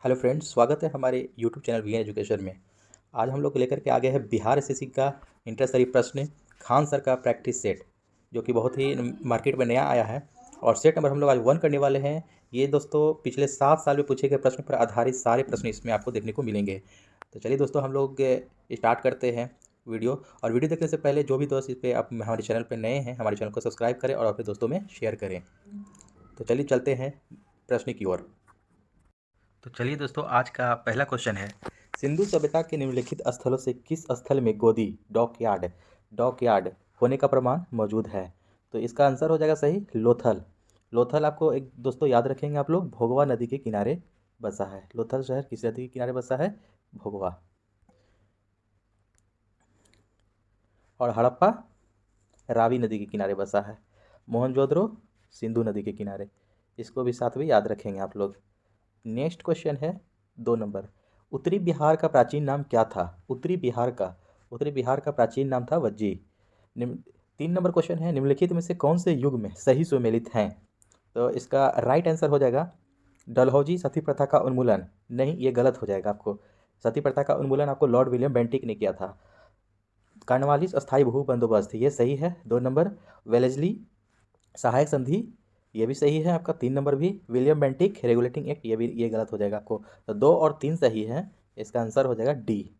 Hello friends, स्वागत है हमारे यूट्यूब चैनल वी एजुकेशन में। आज हम लोग लेकर के आ गए हैं बिहार एसएससी का इंटरस्तरीय प्रश्न खान सर का प्रैक्टिस सेट, जो कि बहुत ही मार्केट में नया आया है। और सेट नंबर हम लोग आज 1 करने वाले हैं। ये दोस्तों पिछले 7 साल में पूछे गए प्रश्न पर आधारित सारे प्रश्न इसमें आपको देखने को मिलेंगे। तो चलिए दोस्तों, हम लोग स्टार्ट करते हैं वीडियो। और वीडियो देखने से पहले जो भी दोस्त इस पर आप हमारे चैनल पर नए हैं, हमारे चैनल को सब्सक्राइब करें और अपने दोस्तों में शेयर करें। तो चलिए चलते हैं प्रश्न की ओर। तो चलिए दोस्तों, आज का पहला क्वेश्चन है, सिंधु सभ्यता के निम्नलिखित स्थलों से किस स्थल में गोदी डॉकयार्ड होने का प्रमाण मौजूद है? तो इसका आंसर हो जाएगा सही, लोथल। लोथल आपको एक दोस्तों याद रखेंगे आप लोग, भोगवा नदी के किनारे बसा है। लोथल शहर किस नदी के किनारे बसा है? भोगवा। और हड़प्पा रावी नदी के किनारे बसा है। मोहनजोदड़ो सिंधु नदी के किनारे। इसको भी साथ में याद रखेंगे आप लोग। नेक्स्ट क्वेश्चन है 2 नंबर, उत्तरी बिहार का प्राचीन नाम क्या था? उत्तरी बिहार का प्राचीन नाम था वज्जी। 3 नंबर क्वेश्चन है, निम्नलिखित में से कौन से युग में सही सुमेलित हैं? तो इसका राइट आंसर हो जाएगा डलहौजी सती प्रथा का उन्मूलन। नहीं, ये गलत हो जाएगा आपको। सती प्रथा का उन्मूलन आपको लॉर्ड विलियम बेंटिक ने किया था। कार्नवालिस अस्थायी भू बंदोबस्त, ये सही है 2 नंबर। वेलेस्ली सहायक संधि, ये भी सही है आपका 3 नंबर भी। विलियम बेंटिक रेगुलेटिंग एक्ट, ये गलत हो जाएगा आपको। तो 2 और 3 सही है, इसका आंसर हो जाएगा डी।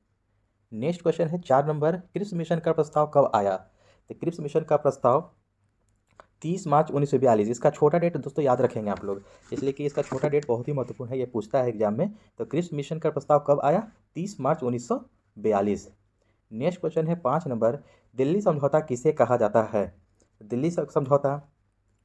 नेक्स्ट क्वेश्चन है 4 नंबर, क्रिप्स मिशन का प्रस्ताव कब आया? तो क्रिप्स मिशन का प्रस्ताव 30 मार्च 1942। इसका छोटा डेट दोस्तों याद रखेंगे आप लोग, इसलिए कि इसका छोटा डेट बहुत ही महत्वपूर्ण है, ये पूछता है एग्जाम में। तो क्रिप्स मिशन का प्रस्ताव कब आया? 30 मार्च 1942। नेक्स्ट क्वेश्चन है 5 नंबर, दिल्ली समझौता किसे कहा जाता है? दिल्ली समझौता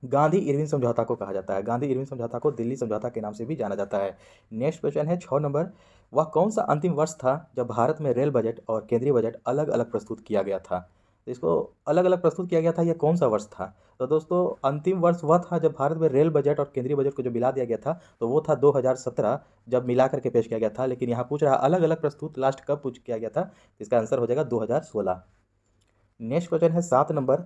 गांधी इरविन समझौता को कहा जाता है। गांधी इरविन समझौता को दिल्ली समझौता के नाम से भी जाना जाता है। नेक्स्ट क्वेश्चन है 6 नंबर, वह कौन सा अंतिम वर्ष था जब भारत में रेल बजट और केंद्रीय बजट अलग अलग प्रस्तुत किया गया था? तो इसको अलग अलग प्रस्तुत किया गया था, यह कौन सा वर्ष था? तो दोस्तों अंतिम वर्ष वह था जब भारत में रेल बजट और केंद्रीय बजट को जो मिला दिया गया था, तो वो था 2017, जब मिला करके पेश किया गया था। लेकिन यहाँ पूछ रहा अलग अलग प्रस्तुत लास्ट कब पूछ किया गया था, तो इसका आंसर हो जाएगा 2016। नेक्स्ट क्वेश्चन है 7 नंबर,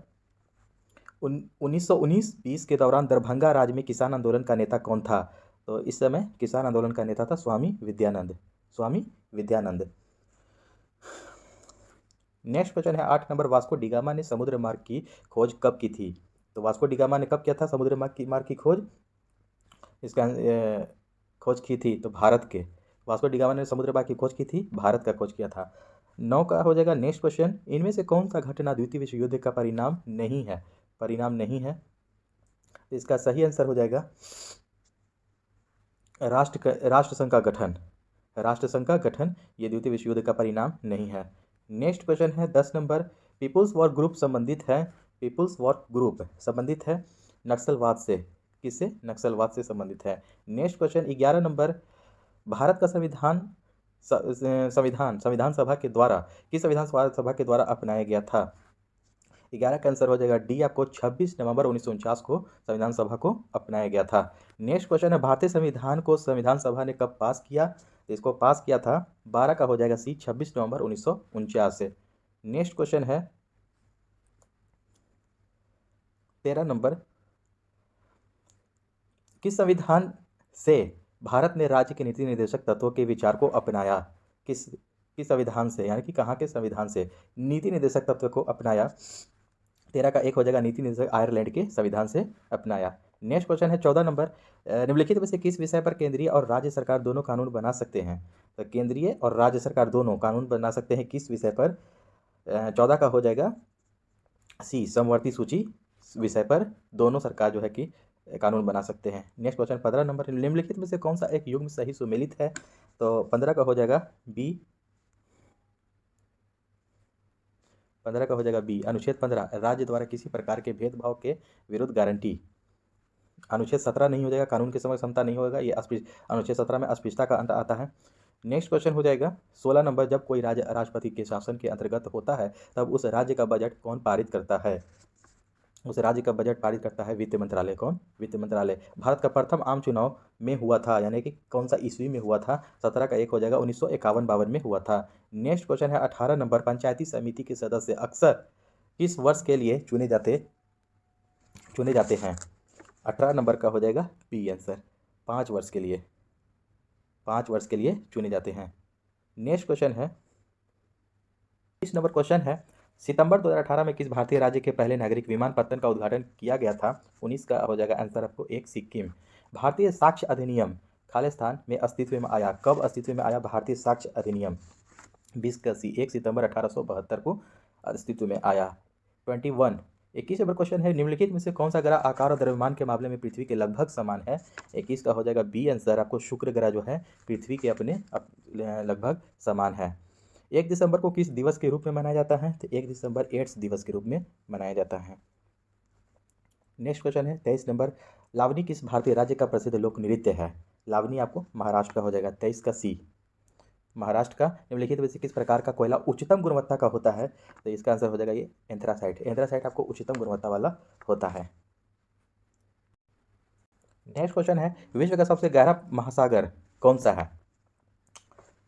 1919-20 के दौरान दरभंगा राज्य में किसान आंदोलन का नेता कौन था? तो इस समय किसान आंदोलन का नेता था स्वामी विद्यानंद। नेक्स्ट क्वेश्चन है 8 नंबर, वास्को डिगामा ने समुद्र मार्ग की खोज कब की थी? तो वास्को डिगामा ने कब किया था समुद्र मार्ग की खोज? इसका खोज की थी तो भारत के, वास्को डिगामा ने समुद्र मार्ग की खोज की थी, भारत का खोज किया था। 9 का हो जाएगा नेक्स्ट क्वेश्चन, इनमें से कौन सा घटना द्वितीय विश्व युद्ध का परिणाम नहीं है? तो इसका सही आंसर हो जाएगा राष्ट्रसंघ का गठन, ये द्वितीय विश्व युद्ध का परिणाम नहीं है। नेक्स्ट क्वेश्चन है 10 नंबर, पीपुल्स वॉर ग्रुप संबंधित है नक्सलवाद से। किससे? नक्सलवाद से संबंधित है। नेक्स्ट क्वेश्चन 11 नंबर, भारत का संविधान सभा के द्वारा किस संविधान सभा के द्वारा अपनाया गया था? 11 का आंसर हो जाएगा डी, आपको 26 नवंबर 1949 को संविधान सभा को अपनाया गया था। नेक्स्ट क्वेश्चन है, भारतीय संविधान को संविधान सभा ने कब पास किया? तो इसको पास किया था 12 का हो जाएगा सी, 26 नवंबर 1949 से। नेक्स्ट क्वेश्चन है 13 नंबर, किस संविधान से भारत ने राज्य के नीति निर्देशक तत्वों के विचार को अपनाया? किस संविधान से, यानी कि कहाँ के संविधान से नीति निर्देशक तत्व को अपनाया? 13 का 1 हो जाएगा, नीति निर्देशक आयरलैंड के संविधान से अपनाया। नेक्स्ट क्वेश्चन है 14 नंबर, निम्नलिखित में से किस विषय पर केंद्रीय और राज्य सरकार दोनों कानून बना सकते हैं? तो केंद्रीय और राज्य सरकार दोनों कानून बना सकते हैं किस विषय पर? 14 का हो जाएगा सी, समवर्ती सूची विषय पर दोनों सरकार जो है कि कानून बना सकते हैं। नेक्स्ट क्वेश्चन 15 नंबर, निम्नलिखित में से कौन सा एक युग्म सही सुमेलित है? तो 15 का हो जाएगा बी, 15 का हो जाएगा बी, अनुच्छेद 15, राज्य द्वारा किसी प्रकार के भेदभाव के विरुद्ध गारंटी। अनुच्छेद 17 नहीं हो जाएगा, कानून के समक्ष समता नहीं होगा, ये अनुच्छेद 17 में अस्पृश्यता का अंत आता है। नेक्स्ट क्वेश्चन हो जाएगा 16 नंबर, जब कोई राज्य राष्ट्रपति के शासन के अंतर्गत होता है तब उस राज्य का बजट कौन पारित करता है? उस राज्य का बजट पारित करता है वित्त मंत्रालय। कौन? वित्त मंत्रालय। भारत का प्रथम आम चुनाव में हुआ था, यानी कि कौन सा ईस्वी में हुआ था? 17 का 1 हो जाएगा 1951-52 में हुआ था। नेक्स्ट क्वेश्चन है 18 नंबर, पंचायती समिति के सदस्य अक्सर किस वर्ष के लिए चुने जाते हैं? 18 नंबर का हो जाएगा बी आंसर, 5 वर्ष के लिए। 5 वर्ष के लिए चुने जाते हैं। नेक्स्ट क्वेश्चन है, 20 नंबर क्वेश्चन है, सितंबर 2018 में किस भारतीय राज्य के पहले नागरिक विमानपत्तन का उद्घाटन किया गया था? 19 का हो जाएगा आंसर आपको एक, सिक्किम। भारतीय साक्ष्य अधिनियम खालिस्तान में अस्तित्व में आया, कब अस्तित्व में आया भारतीय साक्ष्य अधिनियम? 20 का सी, 1 सितंबर 1872 को अस्तित्व में आया। 21, 21 नंबर क्वेश्चन है, निम्नलिखित में से कौन सा ग्रह आकार और द्रव्यमान के मामले में पृथ्वी के लगभग समान है? 21 का हो जाएगा बी आंसर आपको, शुक्र ग्रह जो है पृथ्वी के अपने लगभग समान है। 1 दिसंबर को किस दिवस के रूप में मनाया जाता है? तो 1 दिसंबर एड्स दिवस के रूप में मनाया जाता है। नेक्स्ट क्वेश्चन है 23 नंबर, लावनी किस भारतीय राज्य का प्रसिद्ध लोक नृत्य है? लावनी आपको महाराष्ट्र का हो जाएगा। 23 का सी, महाराष्ट्र का। निम्नलिखित में से किस प्रकार का कोयला उच्चतम गुणवत्ता का होता है? तो इसका आंसर हो जाएगा ये एंथ्रासाइट। एंथ्रासाइट आपको उच्चतम गुणवत्ता वाला होता है। नेक्स्ट क्वेश्चन है, विश्व का सबसे गहरा महासागर कौन सा है?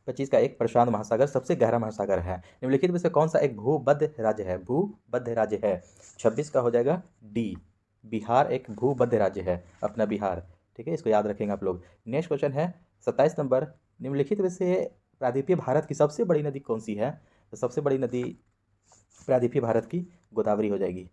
25 का एक, प्रशांत महासागर सबसे गहरा महासागर है। निम्नलिखित में से कौन सा एक भूमध्य राज्य है? भूमध्य राज्य है। 26 का हो जाएगा डी, बिहार एक भूमध्य राज्य है अपना बिहार। ठीक है, इसको याद रखेंगे आप लोग। नेक्स्ट क्वेश्चन है 27 नंबर, निम्नलिखित में से प्रायद्वीपीय भारत की सबसे बड़ी नदी कौन सी है? तो सबसे बड़ी नदी प्रायद्वीपीय भारत की गोदावरी हो जाएगी।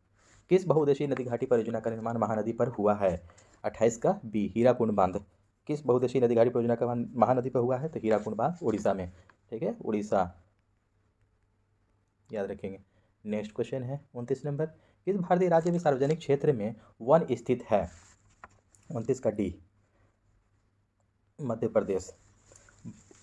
किस बहुउद्देशीय नदी घाटी परियोजना का निर्माण महानदी पर हुआ है? 28 का बी, हीराकुंड बांध। किस बहुउद्देशीय नदी घाटी परियोजना का महानदी पर हुआ है? तो हीराकुंड बांध उड़ीसा में। ठीक है, उड़ीसा याद रखेंगे। नेक्स्ट क्वेश्चन है 29 नंबर, किस भारतीय राज्य में सार्वजनिक क्षेत्र में वन स्थित है? 29 का D, Madhya Pradesh.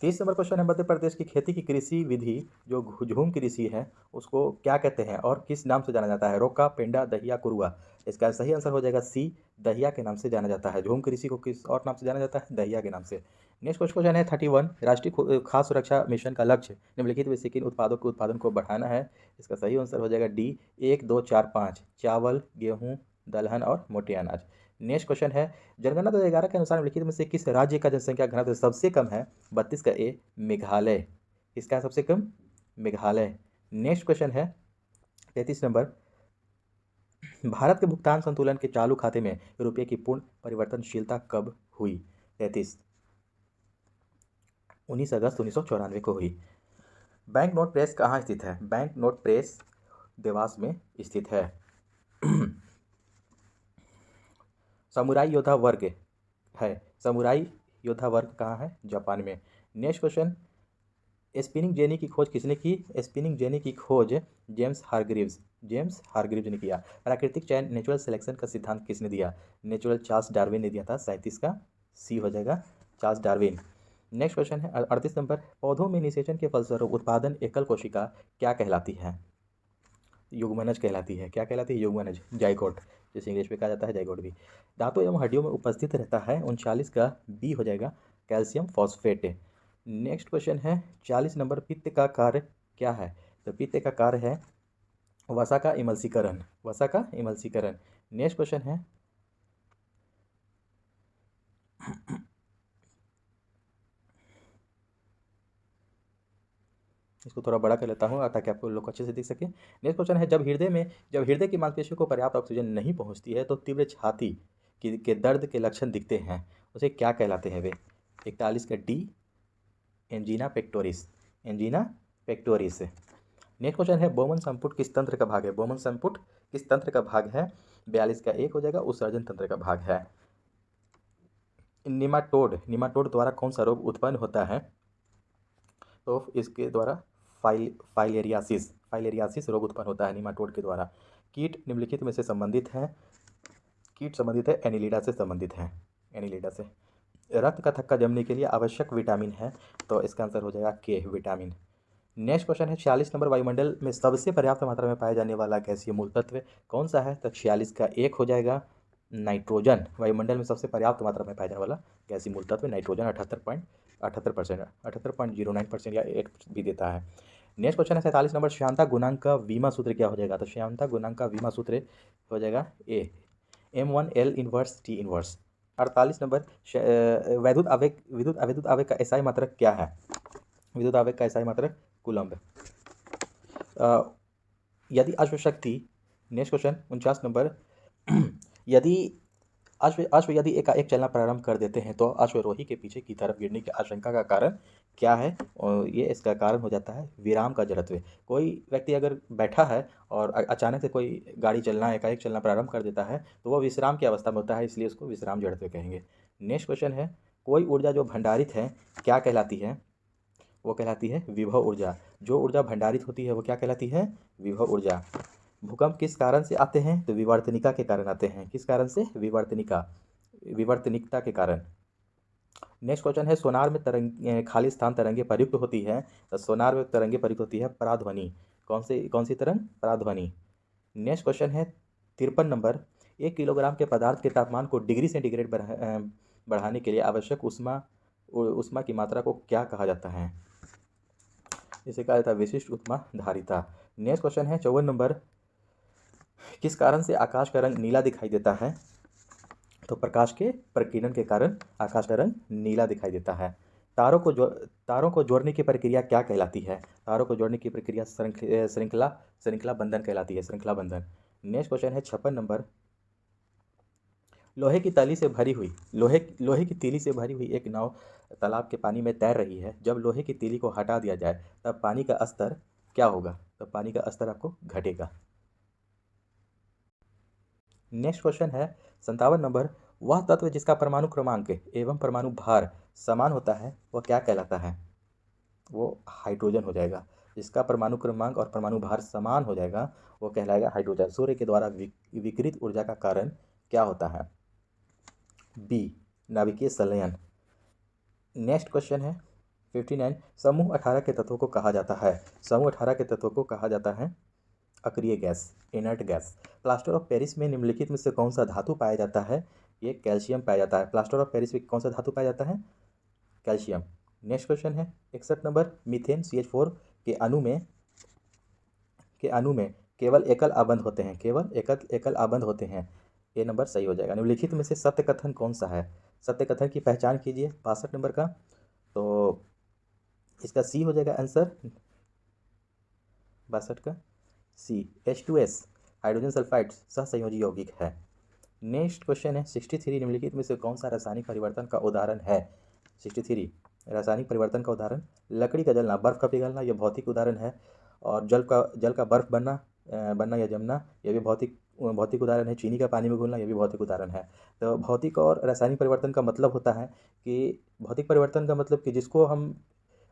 30 number question है, मध्य प्रदेश की खेती की कृषि विधि जो झूम कृषि है उसको क्या कहते हैं और किस नाम से जाना जाता है? रोका, पेंडा, दहिया, कुरुआ। इसका सही आंसर हो जाएगा सी, दहिया के नाम से जाना जाता है। झूम कृषि को किस और नाम से जाना जाता है? दहिया के नाम से। नेक्स्ट क्वेश्चन है 31, राष्ट्रीय खाद्य सुरक्षा मिशन का लक्ष्य निम्नलिखित में से किन उत्पादों के उत्पादन को बढ़ाना है? इसका सही आंसर हो जाएगा डी, 1, 2, 4, 5, चावल, गेहूँ, दलहन और मोटे अनाज। नेक्स्ट क्वेश्चन है, जनगणना 2011 के अनुसार निम्नलिखित में से किस राज्य का जनसंख्या घनत्व सबसे कम है? 32 का ए, मेघालय। इसका सबसे कम मेघालय। नेक्स्ट क्वेश्चन है 33 नंबर, भारत के भुगतान संतुलन के चालू खाते में रुपये की पूर्ण परिवर्तनशीलता कब हुई? 33, 19 अगस्त 1994 को हुई। बैंक नोट प्रेस कहाँ स्थित है? बैंक नोट प्रेस देवास में स्थित है। समुराई योद्धा वर्ग है, समुराई योद्धा वर्ग कहाँ है? जापान में। नेक्स्ट क्वेश्चन, स्पिनिंग जेनी की खोज किसने की? स्पिनिंग जेनी की खोज जेम्स हारग्रीव्स ने किया। प्राकृतिक चयन नेचुरल सिलेक्शन का सिद्धांत किसने दिया? नेचुरल चार्ल्स डार्विन ने दिया था। 37 का सी हो जाएगा, चार्ल्स डार्विन। नेक्स्ट क्वेश्चन है 38 नंबर, पौधों में निषेचन के फलस्वरूप उत्पादन एकल कोशिका क्या कहलाती है? युग्मनज कहलाती है। क्या कहलाती है? युग्मनज, जाइगोट, जैसे इंग्लिश में कहा जाता है जाइगोट भी। दांतों एवं हड्डियों में उपस्थित रहता है। 39 का बी हो जाएगा, कैल्शियम फॉस्फेट। नेक्स्ट क्वेश्चन है 40 नंबर, पित्त का कार्य क्या है? तो पित्त का कार्य है वसा का इमल्सीकरण, वसा का इमल्सीकरण। नेक्स्ट क्वेश्चन है इसको थोड़ा बड़ा कर लेता हूँ ताकि आपको लोग अच्छे से दिख सके। नेक्स्ट क्वेश्चन है, जब हृदय की मांसपेशियों को पर्याप्त ऑक्सीजन नहीं पहुँचती है तो तीव्र छाती के दर्द के लक्षण दिखते हैं, उसे क्या कहलाते हैं वे? 41 का D, angina pectoris, angina pectoris. Next question है, बोमन संपुट किस तंत्र का भाग है? बोमन संपुट किस तंत्र का भाग है? 42 का एक हो जाएगा, उत्सर्जन तंत्र का भाग है। निमाटोड द्वारा कौन सा रोग उत्पन्न होता है? तो इसके द्वारा फाइलेरियासिस रोग उत्पन्न होता है निमाटोड के द्वारा। कीट निम्नलिखित में से संबंधित है? कीट संबंधित है एनिलिडा से संबंधित है, एनिलिडा से। रक्त का थक्का जमने के लिए आवश्यक विटामिन है, तो इसका आंसर हो जाएगा के, विटामिन। नेक्स्ट क्वेश्चन है 46 नंबर, वायुमंडल में सबसे पर्याप्त मात्रा में पाया जाने वाला गैसीय मूल तत्व कौन सा है? तो 46 का एक हो जाएगा, नाइट्रोजन। वायुमंडल में सबसे पर्याप्त मात्रा में पाया जाने वाला गैसीय मूल तत्व नाइट्रोजन, 78.09% या 8 भी देता है। नेक्स्ट क्वेश्चन है 47 नंबर, श्यानता गुणांक का वीमा सूत्र क्या हो जाएगा? तो श्यानता गुणांक का वीमा सूत्र हो जाएगा ए, M1 L inverse T inverse. 48 number, विद्युत आवेग का एसआई मात्रक क्या है? विद्युत आवेग का एसआई मात्रक कूलम्ब। यदि अश्व शक्ति, नेक्स्ट क्वेश्चन 49 नंबर, यदि अश्व यदि एकाएक चलना प्रारंभ कर देते हैं तो अश्वरोही के पीछे की तरफ गिरने की आशंका का कारण क्या है? और ये इसका कारण हो जाता है विराम का जड़त्व। कोई व्यक्ति अगर बैठा है और अचानक से कोई गाड़ी चलना एकाएक चलना प्रारंभ कर देता है तो वो विश्राम की अवस्था में होता है, इसलिए उसको विश्राम जड़त्व कहेंगे। नेक्स्ट क्वेश्चन है, कोई ऊर्जा जो भंडारित है क्या कहलाती है? वो कहलाती है विभव ऊर्जा। जो ऊर्जा भंडारित होती है वो क्या कहलाती है? विभव ऊर्जा। भूकंप किस कारण से आते हैं? तो विवर्तनिका के कारण आते हैं। किस कारण से? विवर्तनिकता के कारण। नेक्स्ट क्वेश्चन है, सोनार में खाली स्थान तरंगे प्रयुक्त होती है। तो सोनार में तरंगे प्रयुक्त होती है पराध्वनि। कौन सी तरंग? पराध्वनि। नेक्स्ट क्वेश्चन है 53 नंबर, 1 किलोग्राम के पदार्थ के तापमान को डिग्री सेंटीग्रेड बढ़ाने के लिए आवश्यक उष्मा की मात्रा को क्या कहा जाता है? इसे कहा जाता है विशिष्ट उष्मा धारिता। नेक्स्ट क्वेश्चन है 54 नंबर, किस कारण से आकाश का रंग नीला दिखाई देता है? तो प्रकाश के प्रकीर्णन के कारण आकाश का रंग नीला दिखाई देता है। तारों को जोड़ने की प्रक्रिया क्या कहलाती है? तारों को जोड़ने की प्रक्रिया श्रृंखला बंधन कहलाती है, श्रृंखला बंधन। नेक्स्ट क्वेश्चन है 56 नंबर, लोहे की तीली से भरी हुई एक नाव तालाब के पानी में तैर रही है। जब लोहे की तीली को हटा दिया जाए तब पानी का स्तर क्या होगा? तब पानी का स्तर आपको घटेगा। नेक्स्ट क्वेश्चन है 57 नंबर, वह तत्व जिसका परमाणु क्रमांक एवं परमाणु भार समान होता है वह क्या कहलाता है? वो हाइड्रोजन हो जाएगा। जिसका परमाणु क्रमांक और परमाणु भार समान हो जाएगा वो कहलाएगा हाइड्रोजन। सूर्य के द्वारा विकिरित ऊर्जा का कारण क्या होता है? बी, नाभिकीय संलयन। नेक्स्ट क्वेश्चन है 59, समूह 18 के तत्वों को कहा जाता है। समूह 18 के तत्वों को कहा जाता है अक्रिय gas, inert gas. Plaster of Paris में निम्नलिखित में से कौन सा धातु पाया जाता है? ये कैल्शियम पाया जाता है। प्लास्टर ऑफ पेरिस में कौन सा धातु पाया जाता है? कैल्शियम। नेक्स्ट क्वेश्चन है 61 नंबर, मीथेन CH4 के अणु में केवल एकल आबंध होते हैं, केवल एकल आबंध होते हैं। ये नंबर सही हो जाएगा। निम्नलिखित में से सत्य कथन कौन सा है? सत्य कथन की पहचान कीजिए 62 नंबर का। तो इसका सी हो जाएगा आंसर, 62 का सी। H2S हाइड्रोजन सल्फाइड सहसंयोजी यौगिक है। नेक्स्ट क्वेश्चन है 63, निम्नलिखित में से कौन सा रासायनिक परिवर्तन का उदाहरण है? 63 रासायनिक परिवर्तन का उदाहरण, लकड़ी का जलना, बर्फ का पिघलना, यह भौतिक उदाहरण है। और जल का बर्फ बनना या जमना, यह भी भौतिक उदाहरण है। चीनी का पानी में घुलना, यह भी भौतिक उदाहरण है। तो भौतिक और रासायनिक परिवर्तन का मतलब होता है कि भौतिक परिवर्तन का मतलब कि जिसको हम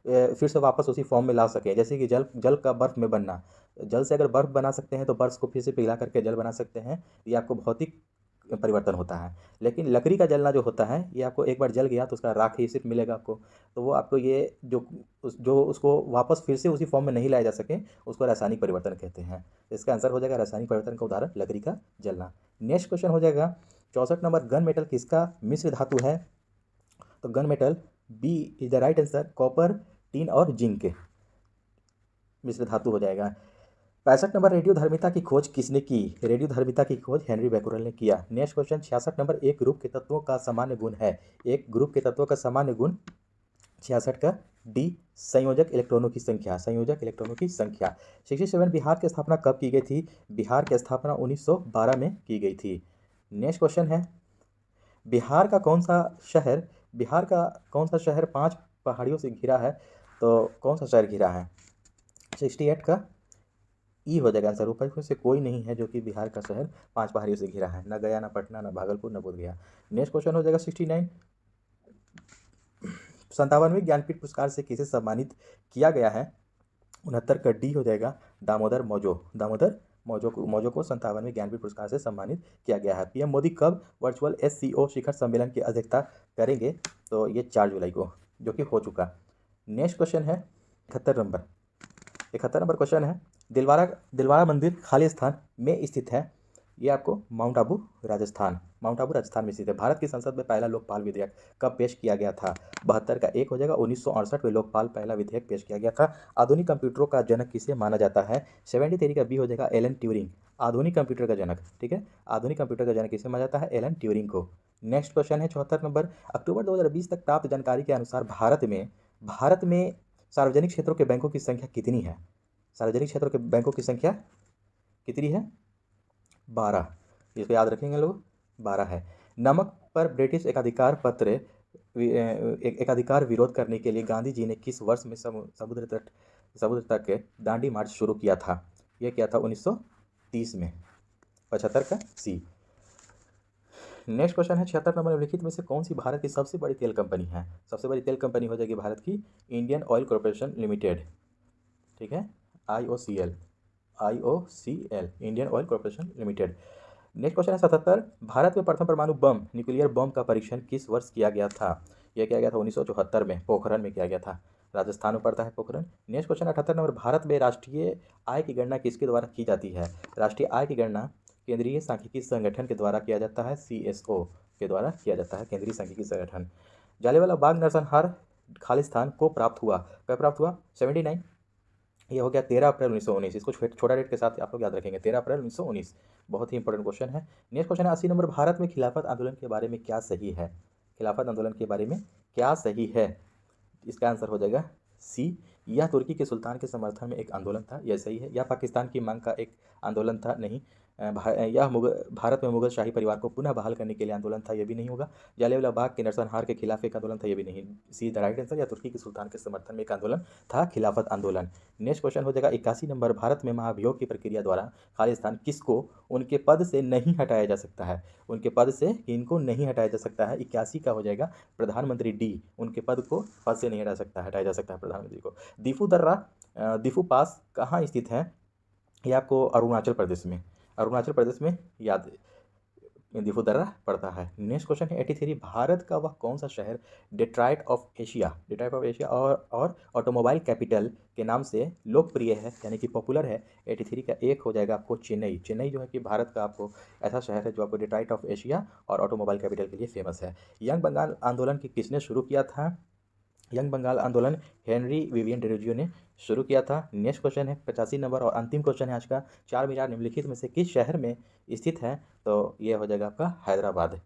फिर से वापस उसी फॉर्म में ला सकें। जैसे कि जल का बर्फ में बनना, जल से अगर बर्फ बना सकते हैं तो बर्फ को फिर से पिघला करके जल बना सकते हैं, ये आपको भौतिक परिवर्तन होता है। लेकिन लकड़ी का जलना जो होता है ये आपको एक बार जल गया तो उसका राख ही सिर्फ मिलेगा आपको, तो वो आपको ये जो उसको वापस फिर से उसी फॉर्म में नहीं लाया जा सके उसको रासायनिक परिवर्तन कहते हैं। इसका आंसर हो जाएगा रासायनिक परिवर्तन का उदाहरण लकड़ी का जलना। नेक्स्ट क्वेश्चन हो जाएगा 64 नंबर, गन मेटल किसका मिश्र धातु है? तो gun metal B is the right answer, copper, tin और जिंक मिश्र धातु हो जाएगा। 65 नंबर, रेडियोधर्मिता की खोज किसने की? रेडियोधर्मिता की खोज हेनरी बैक्यूरेल ने किया। नेक्स्ट क्वेश्चन 66 नंबर, एक ग्रुप के तत्वों का सामान्य गुण है। एक ग्रुप के तत्वों का सामान्य गुण 66 का डी, संयोजक इलेक्ट्रॉनों की संख्या, संयोजक इलेक्ट्रॉनों की संख्या। 67, बिहार की स्थापना कब की गई थी? बिहार की स्थापना 1912 में की गई थी। नेक्स्ट क्वेश्चन है, बिहार का कौन सा शहर 5 पहाड़ियों से घिरा है? तो कौन सा शहर घिरा है? 68 का ई हो जाएगा आंसर। ऊपर से कोई नहीं है जो कि बिहार का शहर 5 पहाड़ियों से घिरा है, न गया, न पटना, न भागलपुर, न बोधगया। नेक्स्ट क्वेश्चन हो जाएगा 69, 57वें ज्ञानपीठ पुरस्कार से किसे सम्मानित किया गया है? 69 का डी हो जाएगा, दामोदर मौजो को 57वें ज्ञानपीठ पुरस्कार से सम्मानित किया गया है। पीएम मोदी कब वर्चुअल SCO शिखर सम्मेलन की अध्यक्षता करेंगे? तो ये 4 जुलाई को, जो कि हो चुका। नेक्स्ट क्वेश्चन है 71 नंबर क्वेश्चन है, दिलवारा मंदिर खाली स्थान में स्थित है। ये आपको माउंट आबू राजस्थान में स्थित है। भारत की संसद में पहला लोकपाल विधेयक कब पेश किया गया था? 72 का एक हो जाएगा, 1968 में लोकपाल पहला विधेयक पेश किया गया था। आधुनिक कंप्यूटरों का जनक किसे माना जाता है? 73 का बी हो जाएगा, एलन ट्यूरिंग, आधुनिक कंप्यूटर का जनक। ठीक है, आधुनिक कंप्यूटर का जनक किसे माना जाता है? एलन ट्यूरिंग को। नेक्स्ट क्वेश्चन है 74 नंबर, अक्टूबर 2020 तक प्राप्त जानकारी के अनुसार भारत में सार्वजनिक क्षेत्रों के बैंकों की संख्या कितनी है? सार्वजनिक क्षेत्रों के बैंकों की संख्या कितनी है? 12, इसको याद रखेंगे लोग, 12 है। नमक पर ब्रिटिश एकाधिकार विरोध करने के लिए गांधी जी ने किस वर्ष में समुद्र तक दांडी मार्च शुरू किया था? यह किया था 1930 में। 75 का सी। नेक्स्ट क्वेश्चन है 76 नंबर निम्नलिखित में से कौन सी भारत की सबसे बड़ी तेल कंपनी है? सबसे बड़ी तेल कंपनी हो जाएगी भारत की इंडियन ऑयल कॉरपोरेशन लिमिटेड, ठीक है, IOCL, Indian oil corporation limited. Next question है 77, भारत में प्रथम परमाणु बम न्यूक्लियर बम का परीक्षण किस वर्ष किया गया था? यह किया गया था 1974 में, पोखरण में किया गया था। राजस्थान में पड़ता है Pokhran. Next question 78 number, Bharat में राष्ट्रीय आय की गणना किसके द्वारा की जाती है? राष्ट्रीय आय की गणना केंद्रीय सांख्यिकी संगठन के द्वारा किया जाता है, CSO के द्वारा किया जाता है, केंद्रीय सांख्यिकी संगठन। जलियांवाला बाग नरसंहार खालिस्तान को प्राप्त हुआ, कब प्राप्त हुआ? 79। ये हो गया 13 अप्रैल 1919। इसको छोटा डेट के साथ आप लोग याद रखेंगे, 13 अप्रैल 1919। बहुत ही इंपॉर्टेंट क्वेश्चन है। नेक्स्ट क्वेश्चन है 80 नंबर, भारत में खिलाफत आंदोलन के बारे में क्या सही है? खिलाफत आंदोलन के बारे में क्या सही है? इसका आंसर हो जाएगा सी। यह तुर्की के सुल्तान के समर्थन में एक आंदोलन था, यह सही है। यह पाकिस्तान की मांग का एक आंदोलन था, नहीं। यह भारत में मुगल शाही परिवार को पुनः बहाल करने के लिए आंदोलन था, यह भी नहीं होगा। जलियांवाला बाग के नरसंहार के खिलाफ एक आंदोलन था, यह भी नहीं। See the right answer. या तुर्की के सुल्तान के समर्थन में एक आंदोलन था, खिलाफत आंदोलन। नेक्स्ट क्वेश्चन हो जाएगा 81 नंबर, भारत में महाभियोग की प्रक्रिया द्वारा खालिस्तान किसको उनके पद से नहीं हटाया जा सकता है? उनके पद से इनको नहीं हटाया जा सकता है। 81 का हो जाएगा प्रधानमंत्री डी, उनके पद से नहीं हटाया जा सकता है प्रधानमंत्री को। दीफू दर्रा दीफू पास कहाँ स्थित है? ये आपको अरुणाचल प्रदेश में याद दीफू दर्रा पड़ता है। नेक्स्ट क्वेश्चन है 83, भारत का वह कौन सा शहर डेट्रॉइट ऑफ एशिया और ऑटोमोबाइल कैपिटल के नाम से लोकप्रिय है, यानी कि पॉपुलर है? 83 का एक हो जाएगा आपको चेन्नई जो है कि भारत का आपको ऐसा शहर है जो आपको डेट्रॉइट ऑफ एशिया और ऑटोमोबाइल कैपिटल के लिए फेमस है। यंग बंगाल आंदोलन की किसने शुरू किया था? यंग बंगाल आंदोलन हेनरी विवियन डेरोजियो ने शुरू किया था। नेक्स्ट क्वेश्चन है 85 नंबर और अंतिम क्वेश्चन है आज का, 4 मीनार निम्नलिखित में से किस शहर में स्थित है? तो ये हो जाएगा आपका हैदराबाद।